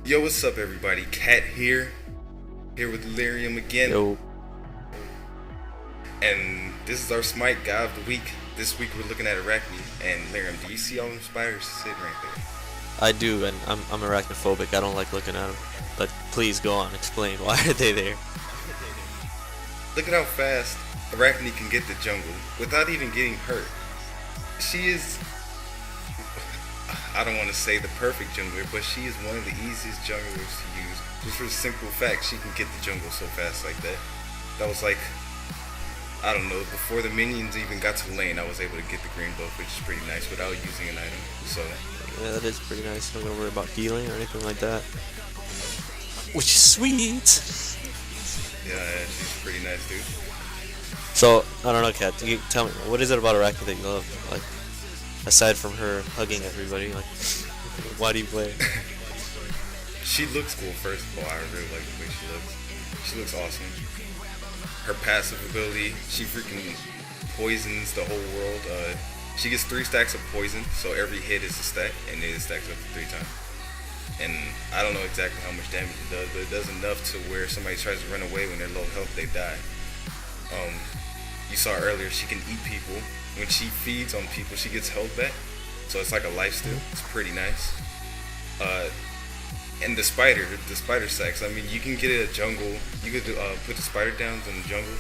Yo, what's up, everybody? Cat here with Lyrium again, Yo, and this is our Smite Guy of the Week. This week we're looking at Arachne, and Lyrium, do you see all them spiders sitting right there? I do, and I'm arachnophobic. I don't like looking at them. But please go on, explain. Why are they there? Look at how fast Arachne can get the jungle without even getting hurt. She is, I don't want to say the perfect jungler, but she is one of the easiest junglers to use. Just for the simple fact she can get the jungle so fast like that. That was like, I don't know, before the minions even got to the lane, I was able to get the green buff, which is pretty nice without using an item. So, Yeah, that is pretty nice. Don't gotta worry about healing or anything like that. Which is sweet. yeah, she's pretty nice, dude. So, I don't know, Kat. You tell me, what is it about Arachne that you love? Like, aside from her hugging everybody, like, why do you play? She looks cool, first of all. I really like the way she looks. She looks awesome. Her passive ability, she freaking poisons the whole world. She gets 3 stacks of poison, so every hit is a stack, and it stacks up to 3 times. And I don't know exactly how much damage it does, but it does enough to where somebody tries to run away when they're low health, they die. You saw earlier, she can eat people. When she feeds on people, she gets health back. So it's like a life steal. It's pretty nice. And the spider sacks. I mean, you can get a jungle. You could put the spider downs in the jungle.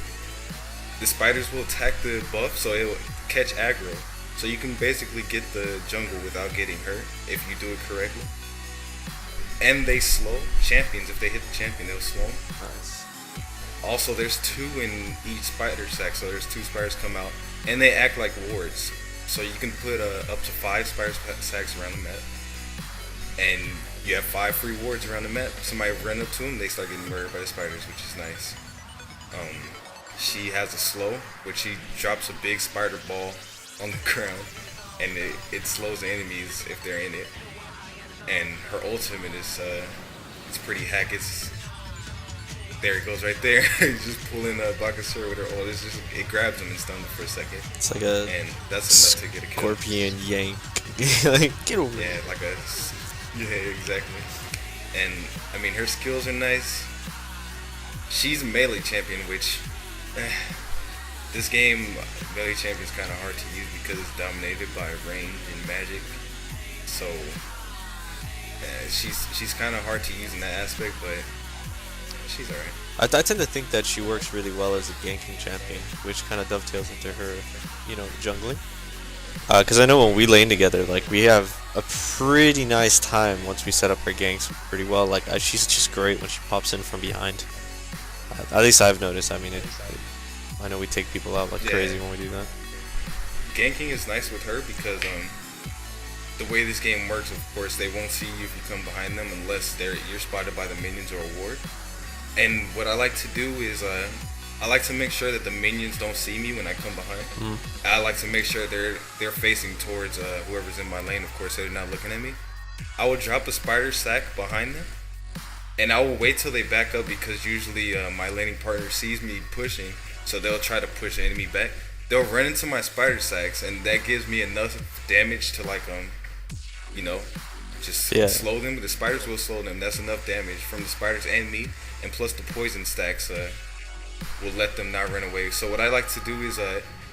The spiders will attack the buff, so it will catch aggro. So you can basically get the jungle without getting hurt if you do it correctly. And they slow champions. If they hit the champion, they'll slow them. Nice. Also, there's 2 in each spider sack, so there's 2 spiders come out, and they act like wards. So you can put up to 5 spider sacks around the map, and you have 5 free wards around the map. Somebody run up to them, they start getting murdered by the spiders, which is nice. She has a slow, which she drops a big spider ball on the ground, and it slows the enemies if they're in it. And her ultimate is it's pretty hack. There it goes right there. He's just pulling Bakasura with her ult. It grabs him and stuns him for a second. It's like a And that's enough to get a kill. scorpion yank. Like, get over Yeah, here. like a. Yeah, exactly. And, I mean, her skills are nice. She's a melee champion, which. This game, melee champion is kind of hard to use because it's dominated by range and magic. So. She's kind of hard to use in that aspect, but. She's alright. I tend to think that she works really well as a ganking champion, which kind of dovetails into her, jungling. Because I know when we lane together, like, we have a pretty nice time once we set up our ganks pretty well. Like, she's just great when she pops in from behind. At least I've noticed. I mean, I know we take people out like crazy when we do that. Ganking is nice with her because the way this game works, of course, they won't see you if you come behind them unless you're spotted by the minions or a ward. And what I like to do is I like to make sure that the minions don't see me when I come behind. I like to make sure they're facing towards whoever's in my lane, of course, so they're not looking at me. I will drop a spider sack behind them, and I will wait till they back up because usually my laning partner sees me pushing, so they'll try to push the enemy back. They'll run into my spider sacks, and that gives me enough damage to slow them. The spiders will slow them. That's enough damage from the spiders and me, and plus the poison stacks will let them not run away. So what I like to do is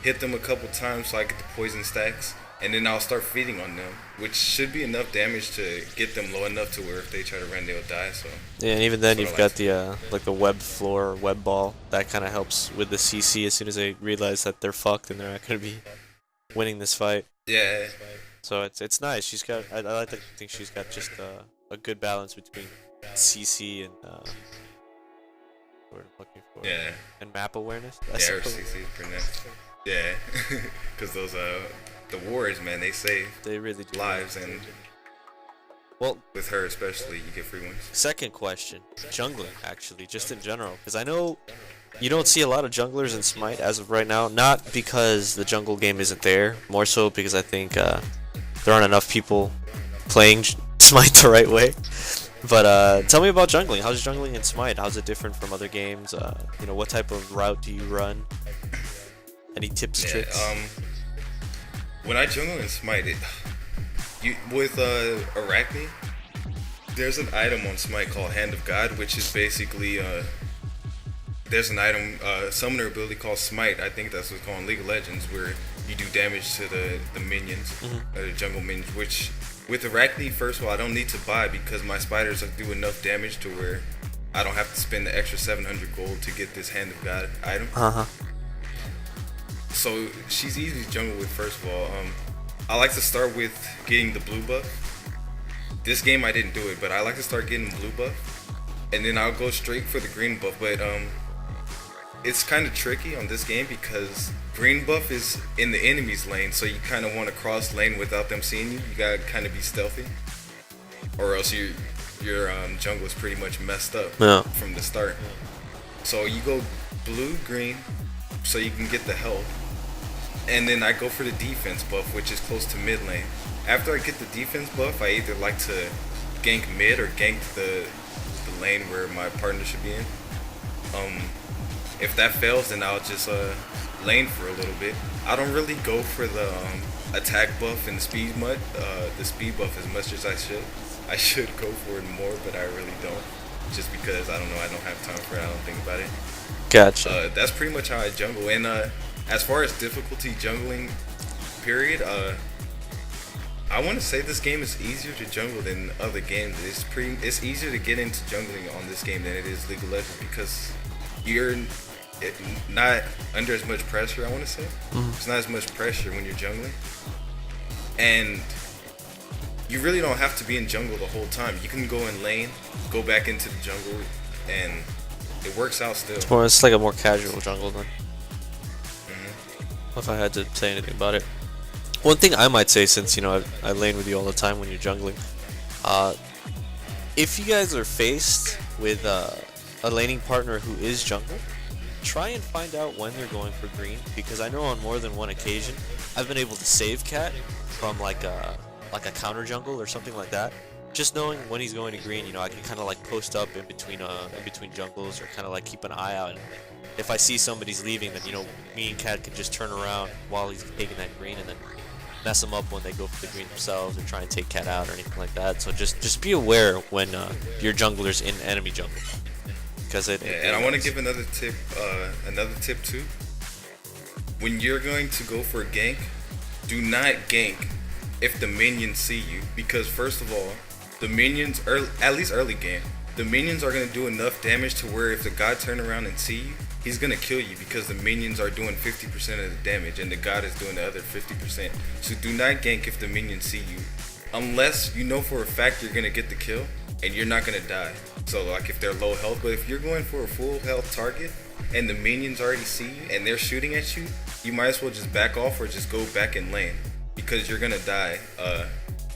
hit them a couple times so I get the poison stacks, and then I'll start feeding on them, which should be enough damage to get them low enough to where if they try to run, they'll die. So Yeah, and even then that's you've what I got the web floor or web ball that kind of helps with the CC as soon as they realize that they're fucked and they're not gonna be winning this fight. Yeah, So it's nice. She's got I like to think she's got just a good balance between CC and what I'm looking for. yeah, And map awareness. I yeah. Her suppose. CC is pretty nice. Yeah, because those the warriors, man, they save They really do. lives, and Well, with her especially, you get free ones. second question, jungling actually, just in general, because I know you don't see a lot of junglers in Smite as of right now. Not because the jungle game isn't there, more so because I think there aren't enough people playing Smite the right way. But tell me about jungling. How's jungling in Smite? How's it different from other games? What type of route do you run? Any tips, tricks? When I jungle in Smite, with Arachne, there's an item on Smite called Hand of God, which is basically there's an item summoner ability called Smite. I think that's what's called in League of Legends, where you do damage to the minions, the jungle minions. Which with Arachne, first of all, I don't need to buy because my spiders do enough damage to where I don't have to spend the extra 700 gold to get this Hand of God item. So she's easy to jungle with. First of all, I like to start with getting the blue buff. This game I didn't do it, but I like to start getting the blue buff, and then I'll go straight for the green buff. But it's kind of tricky on this game because green buff is in the enemy's lane, so you kind of want to cross lane without them seeing you. You gotta kind of be stealthy, or else your jungle is pretty much messed up from the start. So you go blue, green, so you can get the health, and then I go for the defense buff, which is close to mid lane. After I get the defense buff, I either like to gank mid or gank the lane where my partner should be in. If that fails, then I'll just lane for a little bit. I don't really go for the attack buff and the speed buff as much as I should. I should go for it more, but I really don't. Just because I don't know, I don't have time for it. I don't think about it. Gotcha. That's pretty much how I jungle. And as far as difficulty jungling, period. I want to say this game is easier to jungle than other games. It's easier to get into jungling on this game than it is League of Legends because you're not under as much pressure. I want to say it's not as much pressure when you're jungling, and you really don't have to be in jungle the whole time. You can go in lane, go back into the jungle, and it works out still. It's like a more casual jungle then. If I had to say anything about it. One thing I might say, since I lane with you all the time when you're jungling, if you guys are faced with a laning partner who is jungle, try and find out when they're going for green, because I know on more than one occasion I've been able to save Cat from like a counter jungle or something like that. Just knowing when he's going to green, I can kind of like post up in between jungles, or kind of like keep an eye out. And if I see somebody's leaving, then me and Cat can just turn around while he's taking that green and then mess them up when they go for the green themselves, or try and take Cat out or anything like that. So just be aware when your jungler's in enemy jungle, because and I want to give another tip too. When you're going to go for a gank, do not gank if the minions see you, because first of all, the minions at least early game, the minions are gonna do enough damage to where if the god turn around and see you, he's gonna kill you, because the minions are doing 50% of the damage and the god is doing the other 50%. So do not gank if the minions see you, unless you know for a fact you're gonna get the kill and you're not gonna die. So like if they're low health, but if you're going for a full health target and the minions already see you and they're shooting at you, you might as well just back off or just go back in lane, because you're gonna die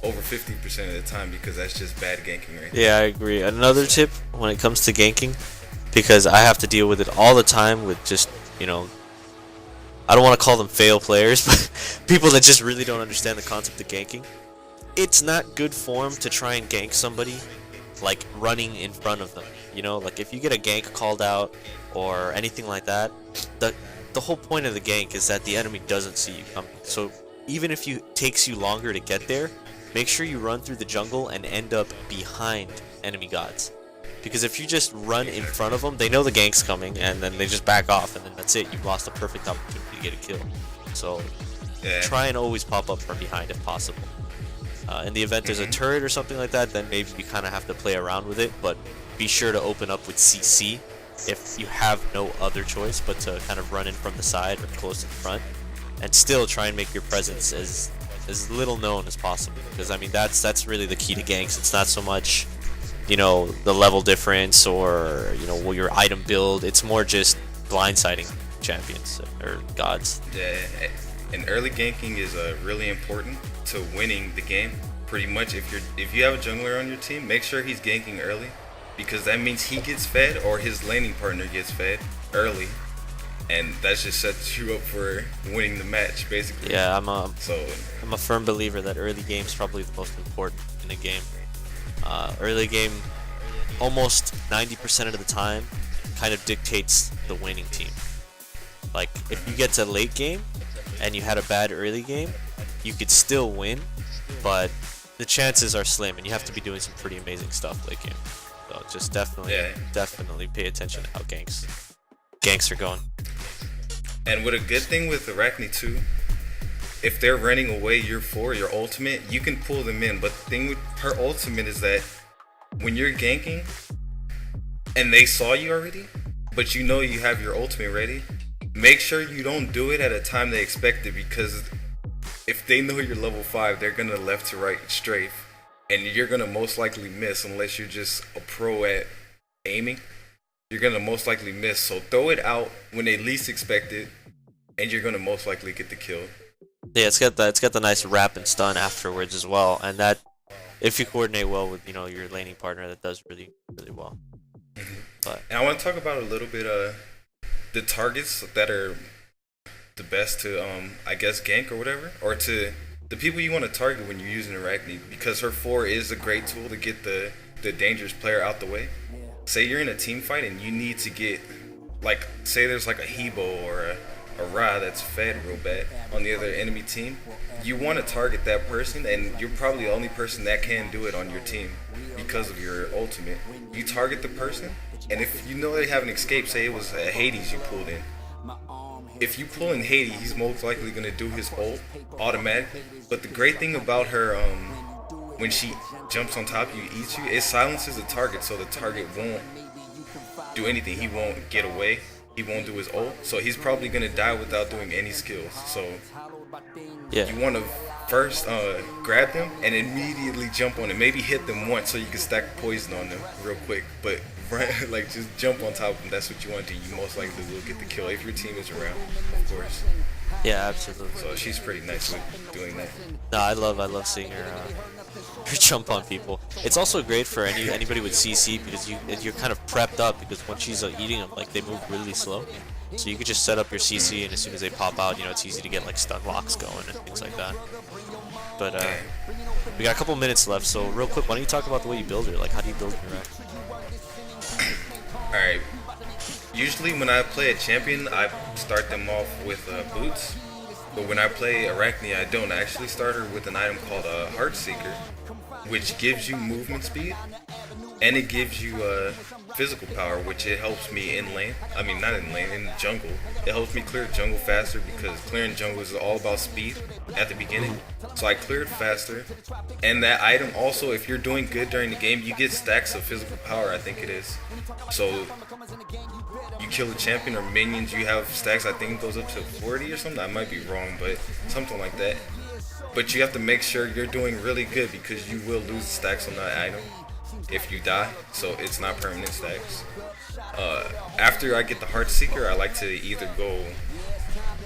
over 50% of the time, because that's just bad ganking right there. Yeah, I agree. Another tip when it comes to ganking, because I have to deal with it all the time with just, I don't want to call them fail players, but people that just really don't understand the concept of ganking. It's not good form to try and gank somebody like running in front of them. Like if you get a gank called out or anything like that, the whole point of the gank is that the enemy doesn't see you coming. So even if it takes you longer to get there, make sure you run through the jungle and end up behind enemy gods. Because if you just run in front of them, they know the gank's coming, and then they just back off, and then that's it. You've lost a perfect opportunity to get a kill. So try and always pop up from behind if possible. In the event there's a turret or something like that, then maybe you kind of have to play around with it, but be sure to open up with CC if you have no other choice but to kind of run in from the side or close in front, and still try and make your presence as little known as possible, because I mean that's really the key to ganks. It's not so much the level difference or your item build. It's more just blindsiding champions or gods. Yeah, and early ganking is really important to winning the game. Pretty much, if you have a jungler on your team, make sure he's ganking early, because that means he gets fed or his laning partner gets fed early, and that just sets you up for winning the match, basically. Yeah, I'm a firm believer that early game is probably the most important in a game. Early game, almost 90% of the time, kind of dictates the winning team. Like, if you get to late game and you had a bad early game, you could still win, but the chances are slim, and you have to be doing some pretty amazing stuff late game. So just definitely pay attention to how ganks are going. And what a good thing with Arachne too, if they're running away your 4, your ultimate, you can pull them in. But the thing with her ultimate is that when you're ganking and they saw you already, but you know you have your ultimate ready, make sure you don't do it at a time they expected, because if they know you're level 5, they're gonna left to right strafe, and you're gonna most likely miss unless you're just a pro at aiming. You're gonna most likely miss, so throw it out when they least expect it, and you're gonna most likely get the kill. Yeah, it's got the nice wrap and stun afterwards as well, and that if you coordinate well with your laning partner, that does really well. But And I want to talk about a little bit the targets that are the best to I guess gank or whatever, or to the people you want to target when you're using Arachne, because her 4 is a great tool to get the dangerous player out the way. Say you're in a team fight and you need to get, like, say there's like a Hebo or a Ra that's fed real bad on the other enemy team. You want to target that person, and you're probably the only person that can do it on your team because of your ultimate. You target the person, and if you know they have an escape, say it was a Hades you pulled in. If you pull in Hades, he's most likely going to do his ult automatically. But the great thing about her, when she jumps on top of you, eats you, it silences the target, so the target won't do anything. He won't get away. He won't do his ult, so he's probably gonna die without doing any skills. So yeah, you want to first grab them and immediately jump on them. Maybe hit them once so you can stack poison on them real quick. But like, just jump on top of them. That's what you want to do. You most likely will get the kill if your team is around, of course. Yeah, absolutely. So she's pretty nice with doing that. No, I love seeing her jump on people. It's also great for anybody with CC, because you're kind of prepped up, because when she's eating them, like, they move really slow. So you could just set up your CC, and as soon as they pop out, it's easy to get like stun locks going and things like that. But we got a couple minutes left, so real quick, why don't you talk about the way you build her? Like, how do you build your rack? Alright. Usually when I play a champion, I start them off with boots. But when I play Arachne, I don't. I actually start her with an item called Heartseeker, which gives you movement speed, and it gives you physical power, which it helps me in lane. I mean, not in lane, in jungle. It helps me clear jungle faster, because clearing jungle is all about speed at the beginning. So I cleared faster. And that item also, if you're doing good during the game, you get stacks of physical power, I think it is. So you kill a champion or minions, you have stacks, I think it goes up to 40 or something. I might be wrong, but something like that. But you have to make sure you're doing really good, because you will lose stacks on that item if you die, so it's not permanent stacks. After I get the Heartseeker, I like to either go,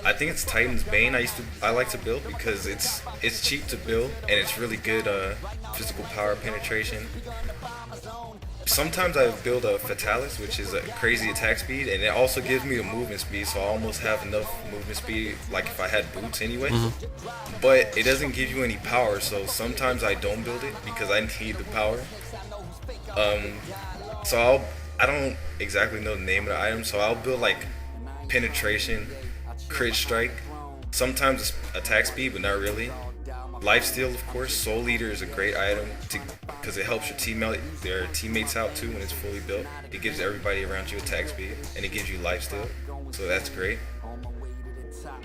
I think it's Titan's Bane I like to build, because it's cheap to build and it's really good physical power penetration. Sometimes I build a Fatalis, which is a crazy attack speed, and it also gives me a movement speed, so I almost have enough movement speed, like if I had boots anyway. But it doesn't give you any power, so sometimes I don't build it because I need the power. So I don't exactly know the name of the item, so I'll build like penetration, crit strike, sometimes it's attack speed, but not really. Lifesteal, of course. Soul Eater is a great item because it helps their teammates out too when it's fully built. It gives everybody around you attack speed, and it gives you lifesteal, so that's great.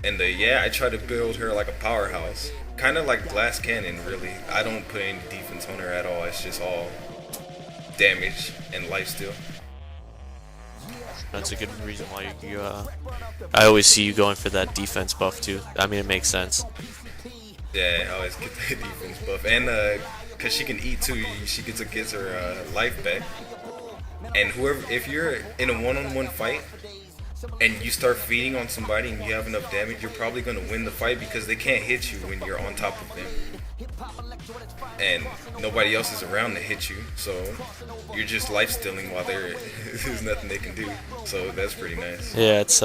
And I try to build her like a powerhouse, kind of like Glass Cannon. Really, I don't put any defense on her at all. It's just all damage and lifesteal. That's a good reason why you I always see you going for that defense buff too. I mean, it makes sense. Yeah, I always get the defense buff, and cause she can eat too, she gets her life back. And if you're in a one-on-one fight and you start feeding on somebody and you have enough damage, you're probably gonna win the fight, because they can't hit you when you're on top of them, and nobody else is around to hit you. So you're just life stealing while there's nothing they can do. So that's pretty nice. Yeah, it's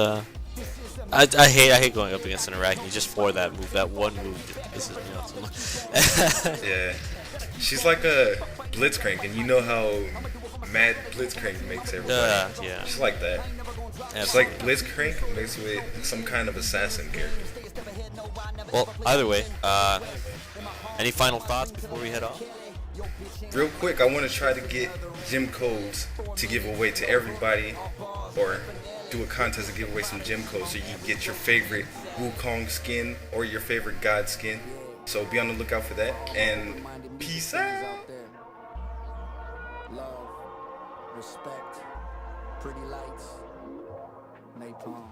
I hate going up against an Arachne just for that move. That one move pisses me off so much. Yeah, she's like a Blitzcrank, and you know how mad Blitzcrank makes everybody. Yeah. She's like that. Absolutely. It's like Blitzcrank mixed with some kind of assassin character. Well, either way, Any final thoughts before we head off? Real quick, I want to try to get gym codes to give away to everybody, or do a contest to give away some gym codes so you can get your favorite Wukong skin or your favorite God skin. So be on the lookout for that, and peace out. Love, respect, pretty lights, napalm.